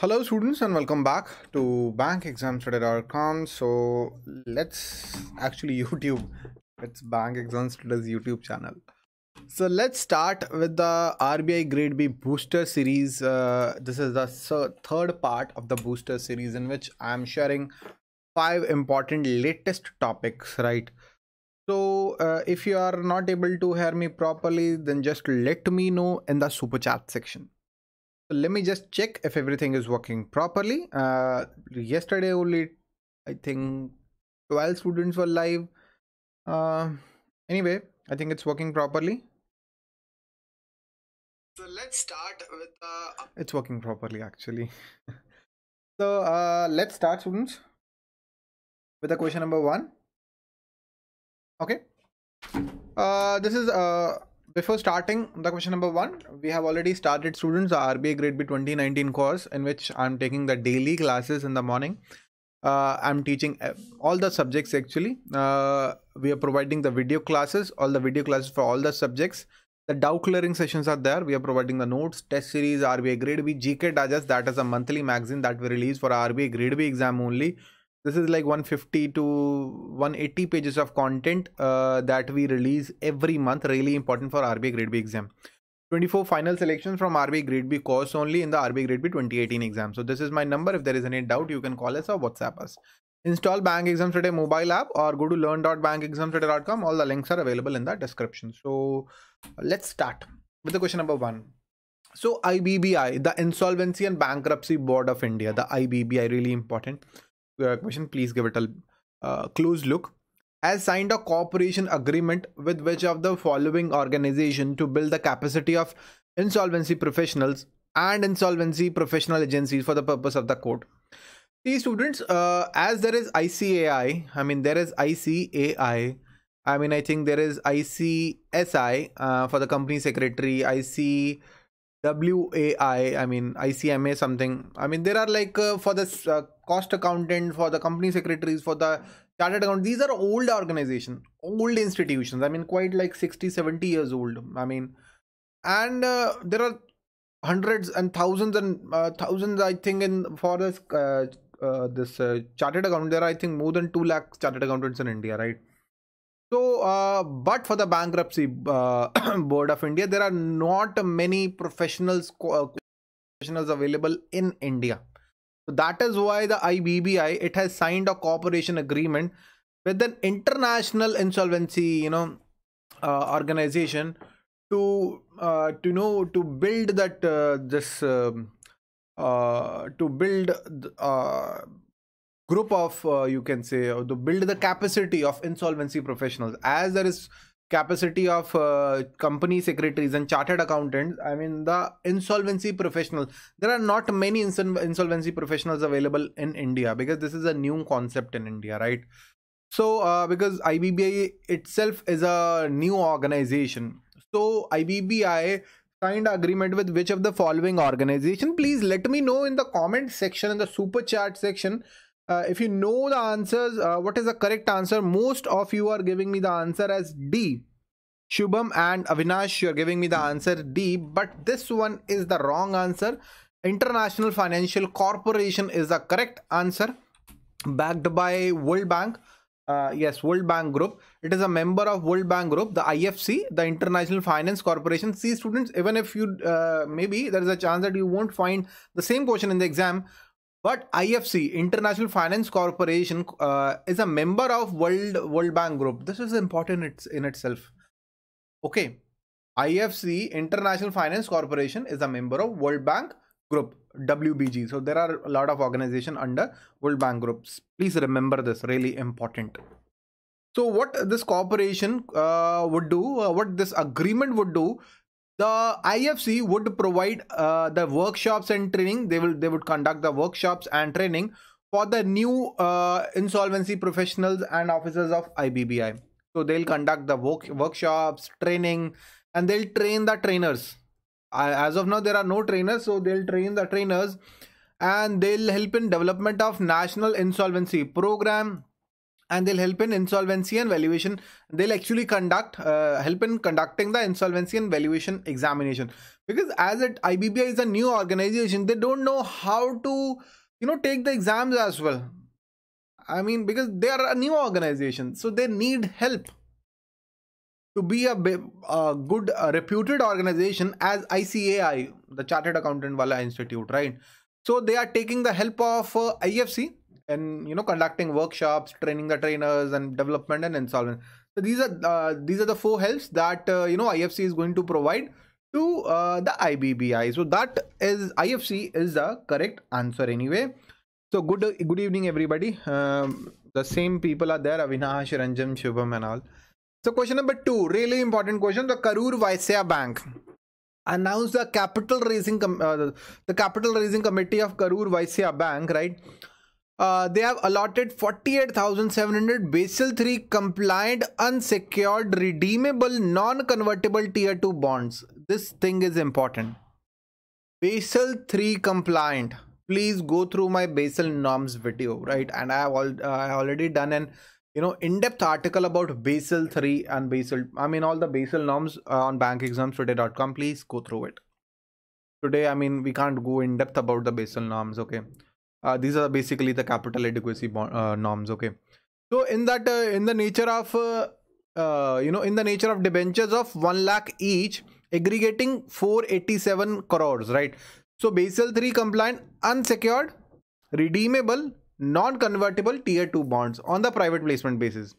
Hello students and welcome back to BankExamsToday.com. So let's actually YouTube. It's BankExamsToday's YouTube channel. So let's start with the RBI Grade B Booster series. This is the third part of the Booster series in which I'm sharing 5 important latest topics, right? So if you are not able to hear me properly, then just let me know in the super chat section. So let me just check if everything is working properly. Yesterday only, I think 12 students were live. Anyway, I think it's working properly. So let's start with it's working properly actually. So let's start, students, with the question number 1. Okay. This is before starting the question number 1, we have already started, students, the RBI Grade B 2019 course in which I'm taking the daily classes in the morning. I'm teaching all the subjects actually. We are providing the video classes, all the video classes for all the subjects. The doubt clearing sessions are there. We are providing the notes, test series, RBI Grade B, GK Digest, that is a monthly magazine that we release for RBI Grade B exam only. This is like 150 to 180 pages of content that we release every month. Really important for RBI Grade B exam. 24 final selections from RBI Grade B course only in the RBI Grade B 2018 exam. So this is my number. If there is any doubt, you can call us or WhatsApp us. Install Bank Exams Today mobile app or go to learn.bankexamstoday.com. All the links are available in the description. So let's start with the question number 1. So IBBI, the Insolvency and Bankruptcy Board of India, the IBBI, really important question. Please give it a close look. Has signed a cooperation agreement with which of the following organization to build the capacity of insolvency professionals and insolvency professional agencies for the purpose of the code. See, students, as there is ICAI, there is ICAI, I think there is ICSI for the company secretary, ICWAI, ICMA something. there are like for the cost accountant, for the company secretaries, for the chartered accountant. These are old organizations, old institutions. Quite like 60-70 years old. And there are hundreds and thousands I think in for this chartered accountant. There are, I think, more than 2 lakh chartered accountants in India, right? So but for the bankruptcy board of India, there are not many professionals available in India. So that is why the IBBI, it has signed a cooperation agreement with an international insolvency organization to build that group of you can say, to build the capacity of insolvency professionals. As there is capacity of company secretaries and chartered accountants, the insolvency professionals, there are not many insolvency professionals available in India, because this is a new concept in India, right? So because IBBI itself is a new organization, so IBBI signed agreement with which of the following organization? Please let me know in the comment section, in the super chat section. If you know the answers, what is the correct answer? Most of you are giving me the answer as D. Shubham and Avinash, you are giving me the answer D, but this one is the wrong answer. International Financial Corporation is the correct answer, backed by World Bank. Yes, World Bank Group. It is a member of World Bank Group, the IFC, the International Finance Corporation. See, students, even if you maybe there is a chance that you won't find the same question in the exam, but IFC, International Finance Corporation, is a member of World Bank Group. This is important in itself. Okay, IFC, International Finance Corporation, is a member of World Bank Group, WBG. So there are a lot of organizations under World Bank Groups. Please remember this, really important. So what this cooperation would do, what this agreement would do, the IFC would provide the workshops and training. They would conduct the workshops and training for the new insolvency professionals and officers of IBBI. So they'll conduct the workshops, training, and they'll train the trainers. As of now, there are no trainers, so they'll train the trainers, and they'll help in development of national insolvency program, and they'll help in insolvency and valuation. They'll actually help in conducting the insolvency and valuation examination, because as IBBI is a new organization, they don't know how to take the exams as well. I mean, because they are a new organization, so they need help to be a good reputed organization as ICAI, the Chartered Accountant Wala Institute, right? So they are taking the help of IFC and conducting workshops, training the trainers, and development and insolvency. So these are the 4 helps that IFC is going to provide to the IBBI. So that is IFC is the correct answer anyway. So good evening everybody. The same people are there, Avinash, Ranjan, Shubham and all. So question number 2, really important question. The Karur Vysya Bank announced the capital raising committee of Karur Vysya Bank, right? They have allotted 48,700 Basel III compliant unsecured redeemable non-convertible tier 2 bonds. This thing is important. Basel III compliant. Please go through my Basel norms video, right? And I already done an in-depth article about Basel 3 and all the Basel norms on BankExamsToday.com. Please go through it. Today, we can't go in depth about the Basel norms, okay? These are basically the capital adequacy norms, okay? So in that, in the nature of debentures of 1 lakh each, aggregating 487 crores, right? So Basel 3 compliant unsecured redeemable non-convertible tier 2 bonds on the private placement basis.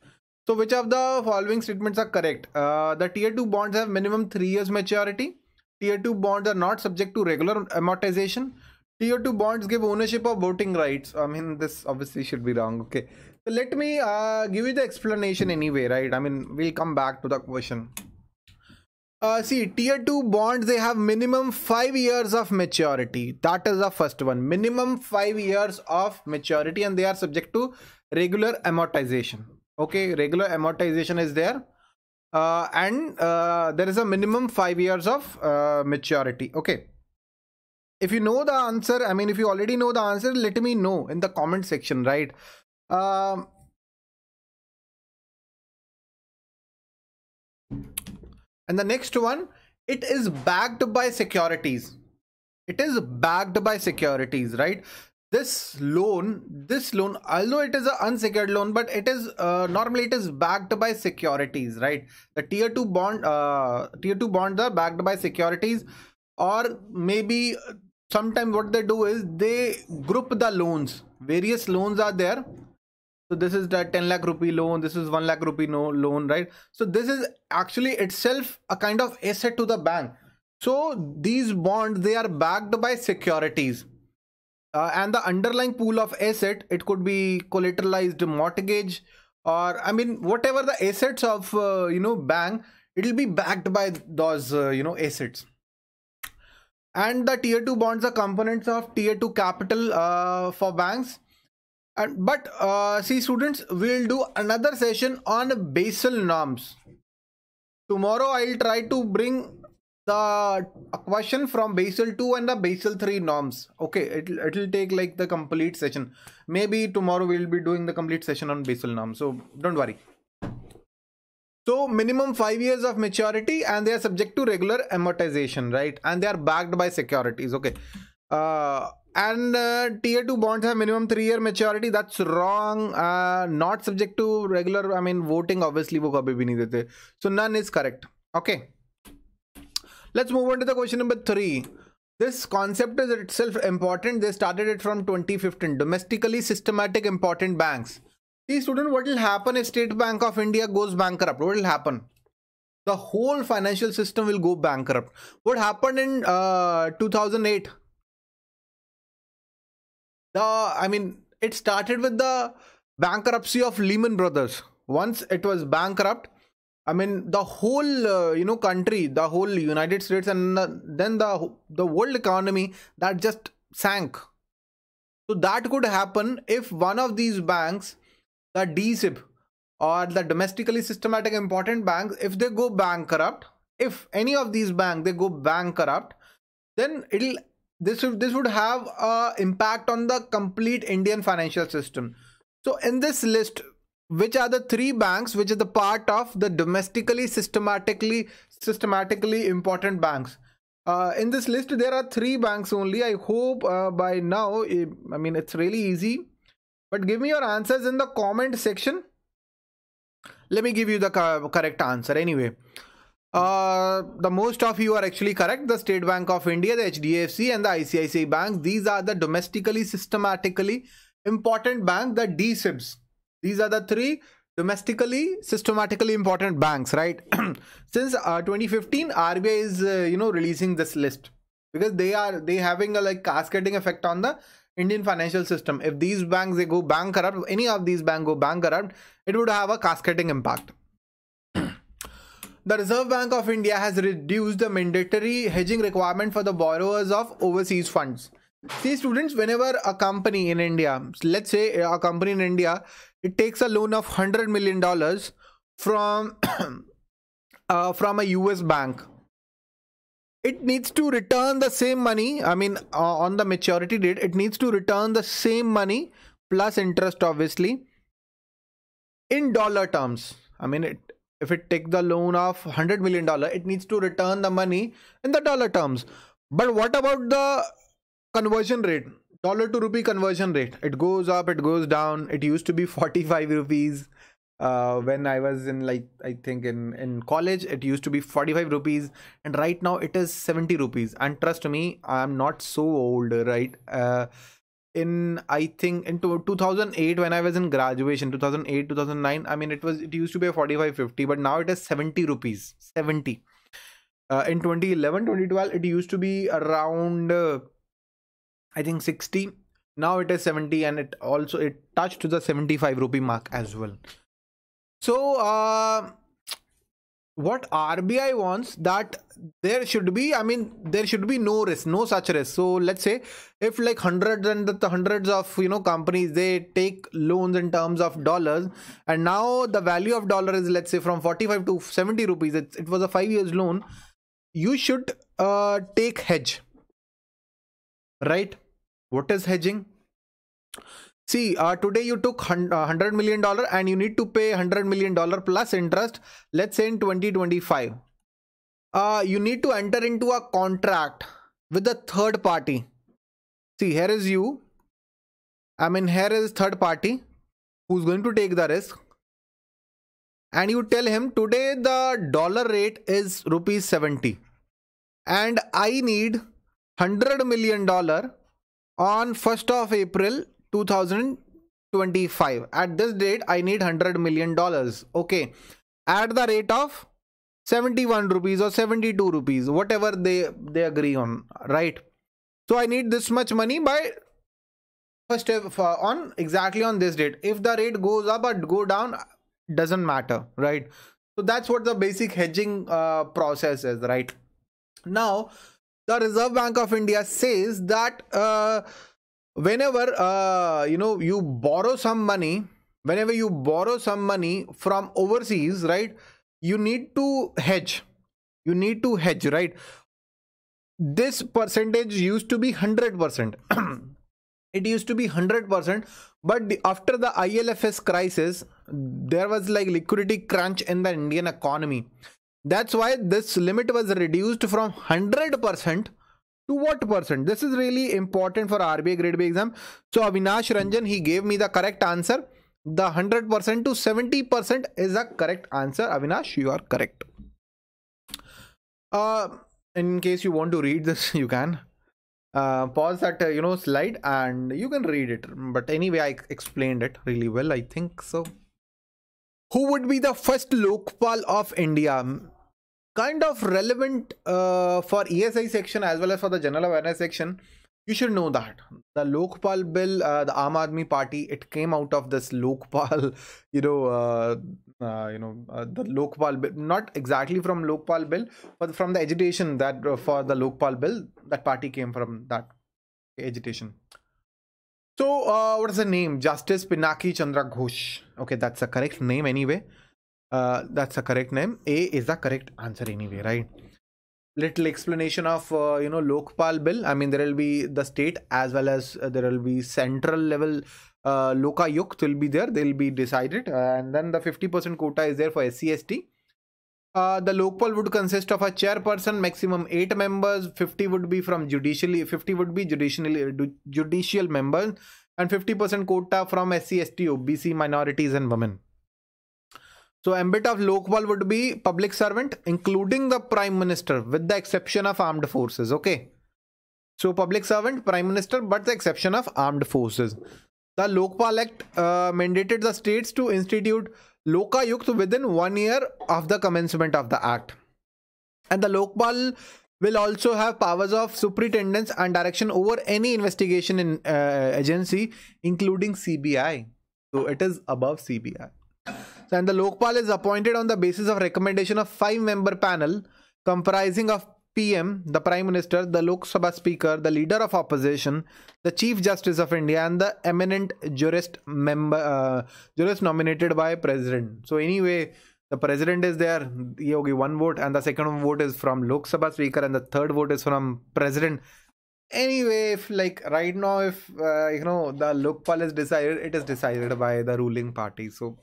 So which of the following statements are correct? The tier 2 bonds have minimum 3 years maturity. Tier 2 bonds are not subject to regular amortization. Tier 2 bonds give ownership of voting rights. This obviously should be wrong. Okay, so let me give you the explanation anyway, right? We'll come back to the question. See, tier 2 bonds, they have minimum 5 years of maturity. That is the first one. Minimum 5 years of maturity, and they are subject to regular amortization. Okay, regular amortization is there. And there is a minimum 5 years of maturity. Okay. If you know the answer, if you already know the answer, let me know in the comment section, right? And the next one, it is backed by securities. It is backed by securities, right? This loan, although it is an unsecured loan, but it is normally it is backed by securities, right? The tier 2 bonds are backed by securities, or maybe sometimes what they do is they group the loans. Various loans are there. So this is the 10 lakh rupee loan, this is 1 lakh rupee loan, right? So this is actually itself a kind of asset to the bank. So these bonds, they are backed by securities. And the underlying pool of asset, it could be collateralized mortgage, or whatever the assets of bank, it will be backed by those assets. And the tier 2 bonds are components of tier 2 capital for banks. But see students, we'll do another session on Basel norms. Tomorrow I'll try to bring a question from Basel 2 and the Basel 3 norms. Okay, it'll take like the complete session. Maybe tomorrow we'll be doing the complete session on Basel norms, so don't worry. So minimum 5 years of maturity, and they are subject to regular amortization, right? And they are backed by securities. Okay. And tier 2 bonds have minimum 3-year maturity. That's wrong. Not subject to regular, voting obviously wo kabhi bhi nahi dete. So none is correct. Okay. Let's move on to the question number 3. This concept is itself important. They started it from 2015. Domestically systematic important banks. See student, what will happen if State Bank of India goes bankrupt? What will happen? The whole financial system will go bankrupt. What happened in 2008? It started with the bankruptcy of Lehman Brothers. Once it was bankrupt, the whole country, the whole United States, and then the world economy, that just sank. So that could happen if one of these banks, the DSIB or the domestically systematic important banks, if they go bankrupt, if any of these banks they go bankrupt, then this would have an impact on the complete Indian financial system. So in this list, which are the three banks which is the part of the domestically systematically important banks. In this list there are three banks only. I hope by now, I mean, it's really easy, but give me your answers in the comment section. Let me give you the correct answer anyway. The most of you are actually correct. The State Bank of India, the HDFC and the ICICI Bank, these are the domestically systematically important banks, the DSIBs. These are the three domestically systematically important banks, right? Since 2015 RBI is releasing this list, because they having a like cascading effect on the Indian financial system. If these banks, they go bankrupt, any of these banks go bankrupt, it would have a cascading impact. The Reserve Bank of India has reduced the mandatory hedging requirement for the borrowers of overseas funds. See students, whenever a company in India, let's say a company in India, it takes a loan of $100 million from a US bank, it needs to return the same money. I mean, on the maturity date, it needs to return the same money plus interest, obviously, in dollar terms. I mean, if it takes the loan of $100 million, it needs to return the money in the dollar terms. But what about the conversion rate? Dollar to rupee conversion rate. It goes up, it goes down. It used to be 45 rupees. When I was in, like, I think in college, it used to be 45 rupees. And right now it is 70 rupees. And trust me, I'm not so old, right? I think in 2008, when I was in graduation, 2008 2009, I mean, it used to be a 45-50, but now it is 70 rupees. 70. In 2011 2012 it used to be around I think 60. Now it is 70, and it touched the 75 rupee mark as well. So what RBI wants, that there should be, I mean, there should be no risk, no such risk. So let's say if like hundreds of companies, they take loans in terms of dollars, and now the value of dollar is, let's say, from 45 to 70 rupees. It was a 5 years loan. You should take hedge, right? What is hedging? See, today you took $100 million and you need to pay $100 million plus interest, let's say in 2025. You need to enter into a contract with a third party. See, here is you. I mean, here is third party who's going to take the risk. And you tell him, today the dollar rate is rupees 70. And I need $100 million on 1st of April 2025. At this date, I need $100 million. Okay. At the rate of 71 rupees or 72 rupees, whatever they agree on, right? So I need this much money by first on exactly on this date. If the rate goes up or go down, doesn't matter, right? So that's what the basic hedging process is, right? Now, the Reserve Bank of India says that whenever you borrow some money, from overseas, right, you need to hedge. Right? This percentage used to be 100%. It used to be 100%, but after the ILFS crisis, there was like liquidity crunch in the Indian economy. That's why this limit was reduced from 100% to what percent? This is really important for RBI Grade B exam. So Avinash Ranjan, he gave me the correct answer. The 100% to 70% is the correct answer. Avinash, you are correct. In case you want to read this, you can pause that slide and you can read it. But anyway, I explained it really well, I think so. Who would be the first Lokpal of India? Kind of relevant for ESI section as well as for the general awareness section. You should know that the Lokpal bill, the Aam Aadmi Party, it came out of this Lokpal, the Lokpal bill, not exactly from Lokpal bill, but from the agitation that for the Lokpal bill, that party came from that agitation. So what is the name? Justice Pinaki Chandra Ghosh. Okay, that's the correct name anyway. That's the correct name. A is the correct answer anyway, right? Little explanation of Lokpal bill. I mean, there will be the state as well as there will be central level Lokayukt will be there. They'll be decided, and then the 50% quota is there for SC/ST. The Lokpal would consist of a chairperson, maximum 8 members. 50 would be from judicial members, and 50% quota from SC/ST, OBC, minorities, and women. So ambit of Lokpal would be public servant, including the Prime Minister, with the exception of armed forces. Okay. So public servant, Prime Minister, but the exception of armed forces. The Lokpal Act mandated the states to institute Lokayukt within 1 year of the commencement of the act. And the Lokpal will also have powers of superintendence and direction over any investigation in agency, including CBI. So it is above CBI. And the Lokpal is appointed on the basis of recommendation of 5-member panel comprising of PM, the Prime Minister, the Lok Sabha Speaker, the Leader of Opposition, the Chief Justice of India, and the eminent jurist nominated by President. So anyway, the President is there. One vote, and the second vote is from Lok Sabha Speaker, and the third vote is from President. Anyway, if like right now, if the Lokpal is decided, it is decided by the ruling party. So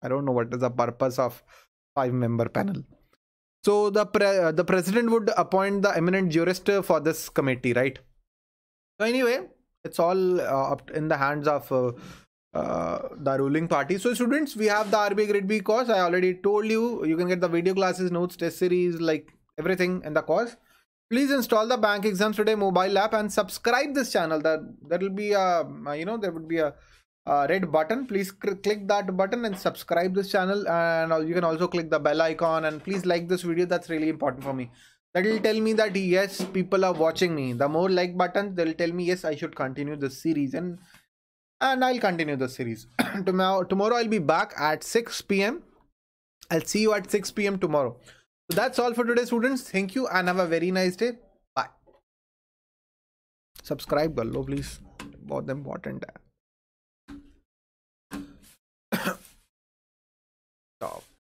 I don't know what is the purpose of 5-member panel. So the president would appoint the eminent jurist for this committee, right? So anyway, it's all up in the hands of the ruling party. So students, we have the RBI Grade B course. I already told you, you can get the video classes, notes, test series, like everything in the course. Please install the Bank Exams Today mobile app and subscribe this channel. There will be a there would be a red button. Please click that button and subscribe this channel, and you can also click the bell icon, and please like this video. That's really important for me. That will tell me that yes, people are watching me. The more like buttons, they'll tell me yes, I should continue this series, and I'll continue the series. Tomorrow I'll be back at 6 p.m. I'll see you at 6 p.m. tomorrow. So that's all for today, students. Thank you and have a very nice day. Bye. Subscribe कर लो please. बहुत important है. Stop.